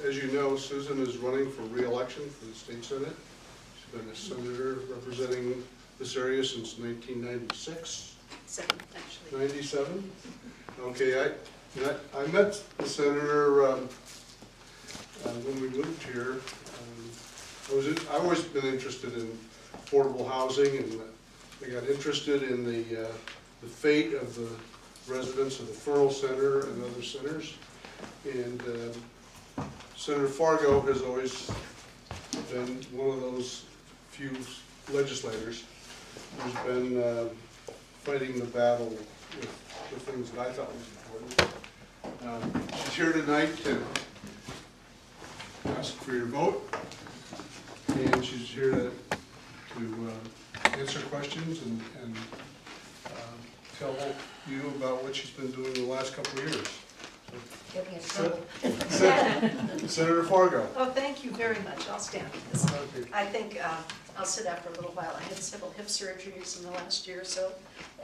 as you know, Susan is running for re-election for the state senate. She's been a senator representing this area since 1996. 97. Okay, I met the senator when we moved here. I've always been interested in affordable housing, and I got interested in the fate of the residents of the Furl Center and other centers. And Senator Fargo has always been one of those few legislators who's been fighting the battle with the things that I thought was important. She's here tonight to ask for your vote, and she's here to answer questions and tell you about what she's been doing the last couple of years. Get me in trouble. Senator Fargo. Oh, thank you very much. I'll stand for this. Okay. I think I'll sit out for a little while. I had several hip surgeries in the last year or so,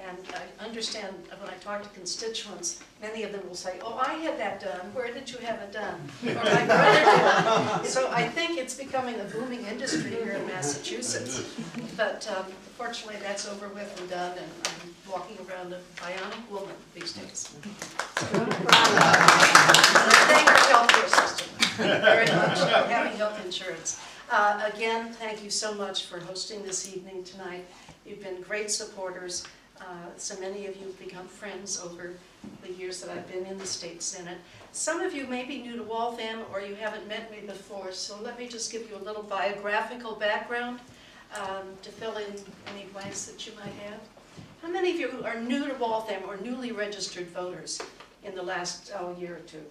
and I understand when I talk to constituents, many of them will say, oh, I had that done. Where did you have it done? Or my brother did. So I think it's becoming a booming industry here in Massachusetts. But fortunately, that's over with and done, and I'm walking around a bionic woman these days. Thank our healthcare system very much for having health insurance. Again, thank you so much for hosting this evening tonight. You've been great supporters. So many of you have become friends over the years that I've been in the state senate. Some of you may be new to Waltham or you haven't met me before, so let me just give you a little biographical background to fill in any blanks that you might have. How many of you are new to Waltham or newly registered voters in the last year or two?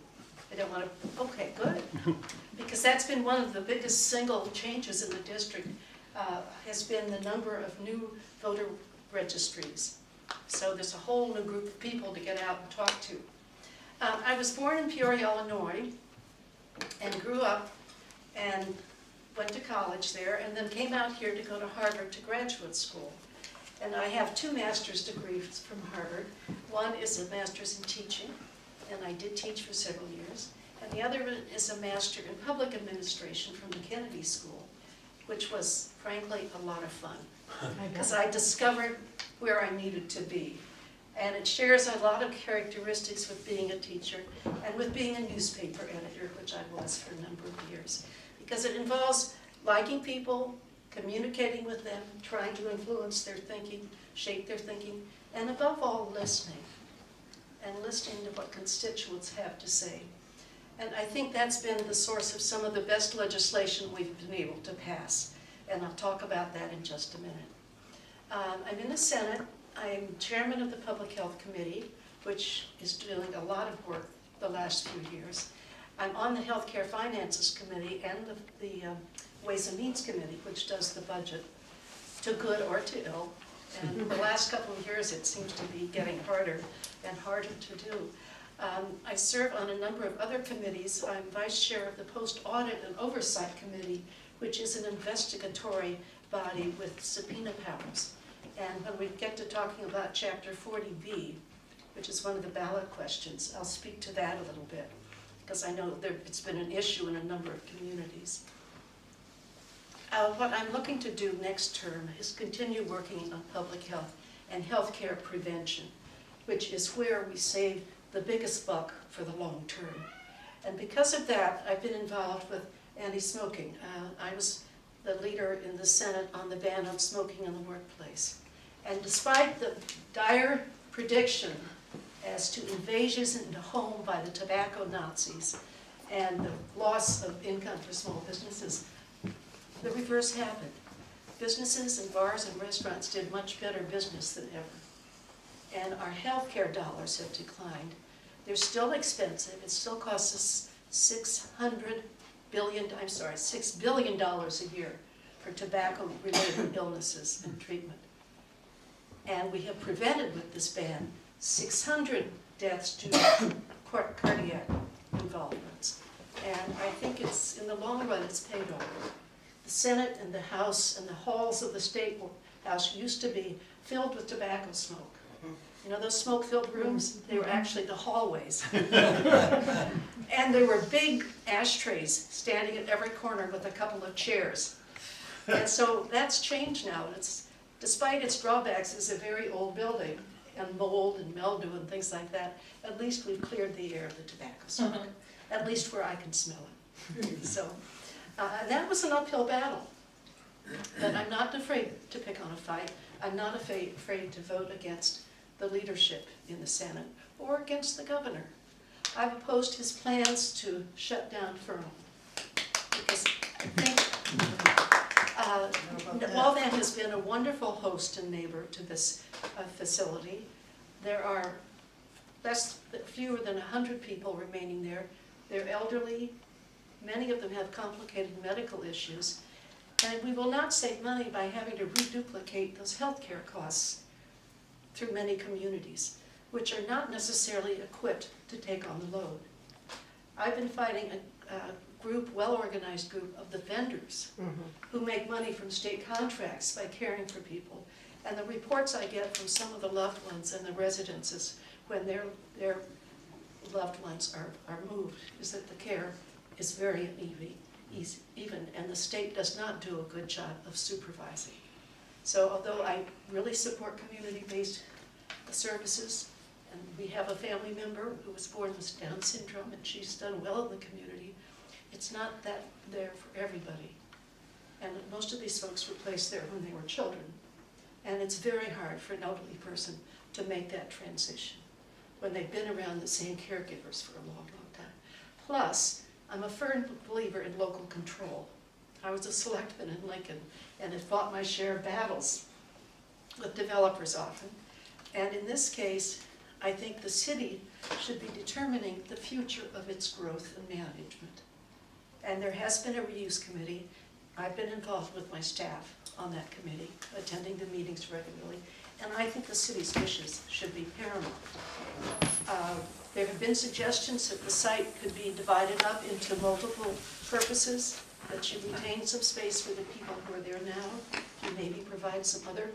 I don't want to, okay, good. Because that's been one of the biggest single changes in the district, has been the number of new voter registries. So there's a whole new group of people to get out and talk to. I was born in Peoria, Illinois, and grew up and went to college there, and then came out here to go to Harvard to graduate school. And I have 2 master's degrees from Harvard. One is a master's in teaching, and I did teach for several years. And the other is a master in public administration from the Kennedy School, which was, frankly, a lot of fun. Because I discovered where I needed to be. And it shares a lot of characteristics with being a teacher and with being a newspaper editor, which I was for a number of years. Because it involves liking people, communicating with them, trying to influence their thinking, shape their thinking, and above all, listening. And listening to what constituents have to say. And I think that's been the source of some of the best legislation we've been able to pass. And I'll talk about that in just a minute. I'm in the Senate. I'm chairman of the Public Health Committee, which is doing a lot of work the last few years. I'm on the Healthcare Finances Committee and the Ways and Means Committee, which does the budget, to good or to ill. And the last couple of years, it seems to be getting harder and harder to do. I serve on a number of other committees. I'm vice chair of the Post Audit and Oversight Committee, which is an investigatory body with subpoena powers. And when we get to talking about Chapter 40B, which is one of the ballot questions, I'll speak to that a little bit, because I know it's been an issue in a number of communities. What I'm looking to do next term is continue working on public health and healthcare prevention, which is where we save the biggest buck for the long term. And because of that, I've been involved with anti-smoking. I was the leader in the Senate on the ban on smoking in the workplace. And despite the dire prediction as to invasions into home by the tobacco Nazis and the loss of income for small businesses, the reverse happened. Businesses and bars and restaurants did much better business than ever. And our healthcare dollars have declined. They're still expensive. It still costs us $6 billion a year for tobacco-related illnesses and treatment. And we have prevented with this ban 600 deaths due to cardiac involvements. And I think it's, in the long run, it's paid off. The Senate and the House and the halls of the State House used to be filled with tobacco smoke. You know those smoke-filled rooms? They were actually the hallways. And there were big ashtrays standing at every corner with a couple of chairs. And so that's changed now. It's, despite its drawbacks, it's a very old building, and mold and mildew and things like that. At least we've cleared the air of the tobacco smoke, at least where I can smell it. So that was an uphill battle. But I'm not afraid to pick on a fight. I'm not afraid to vote against the leadership in the Senate or against the governor. I've opposed his plans to shut down Fernal because I think Waltham has been a wonderful host and neighbor to this facility. There are fewer than 100 people remaining there. They're elderly. Many of them have complicated medical issues. And we will not save money by having to reduplicate those healthcare costs through many communities, which are not necessarily equipped to take on the load. I've been fighting a group, well-organized group of the vendors who make money from state contracts by caring for people. And the reports I get from some of the loved ones and the residences when their loved ones are moved is that the care is very even, and the state does not do a good job of supervising. So although I really support community-based services, and we have a family member who was born with Down syndrome and she's done well in the community, it's not that there for everybody. And most of these folks were placed there when they were children. And it's very hard for an elderly person to make that transition when they've been around the same caregivers for a long, long time. Plus, I'm a firm believer in local control. I was a selectman in Lincoln and have fought my share of battles with developers often. And in this case, I think the city should be determining the future of its growth and management. And there has been a reuse committee. I've been involved with my staff on that committee, attending the meetings regularly, and I think the city's wishes should be paramount. There have been suggestions that the site could be divided up into multiple purposes, that you retain some space for the people who are there now, you maybe provide some other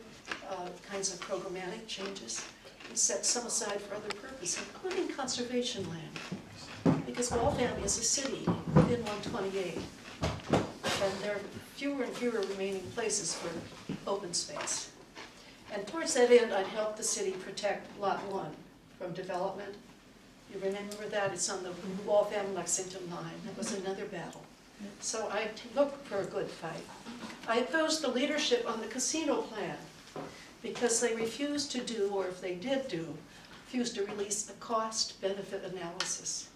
kinds of programmatic changes, and set some aside for other purposes, including conservation land. Because Waltham is a city within 128, and there are fewer and fewer remaining places for open space. And towards that end, I'd help the city protect Lot 1 from development. You remember that? It's on the Waltham-Lexington line. That was another battle. So I look for a good fight. I opposed the leadership on the casino plan because they refused to do, or if they did do, refused to release a cost-benefit analysis.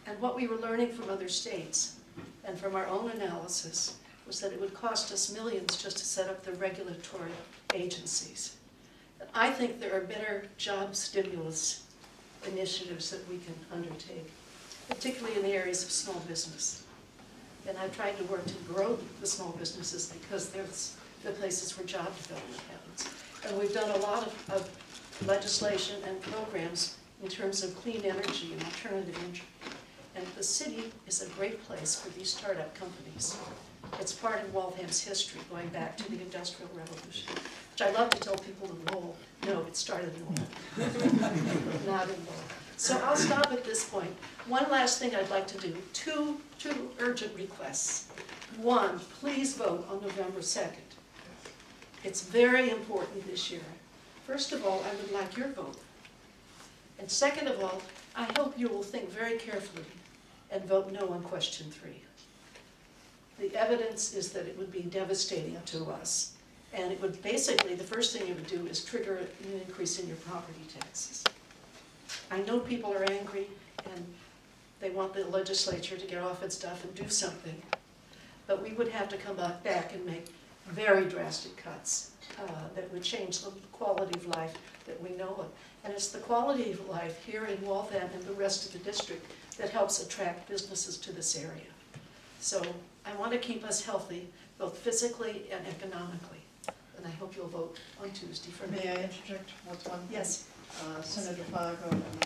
And what we were learning from other states and from our own analysis was that it would cost us millions just to set up the regulatory agencies. And I think there are better job stimulus initiatives that we can undertake, particularly in the areas of small business. And I've tried to work to grow the small businesses because they're the places where job development happens. And we've done a lot of legislation and programs in terms of clean energy and alternative energy. And the city is a great place for these startup companies. It's part of Waltham's history, going back to the Industrial Revolution, which I love to tell people in Lowell. No, it started in Lowell, not in Lowell. So I'll stop at this point. One last thing I'd like to do, two urgent requests. One, please vote on November 2nd. It's very important this year. First of all, I would like your vote. And second of all, I hope you will think very carefully and vote no on question 3. The evidence is that it would be devastating to us. And it would basically, the first thing it would do is trigger an increase in your property taxes. I know people are angry and they want the legislature to get off its stuff and do something. But we would have to come back and make very drastic cuts that would change the quality of life that we know of. And it's the quality of life here in Waltham and the rest of the district that helps attract businesses to this area. So I want to keep us healthy, both physically and economically. And I hope you'll vote on Tuesday for me. May I interject with one thing? Yes. Senator Fargo and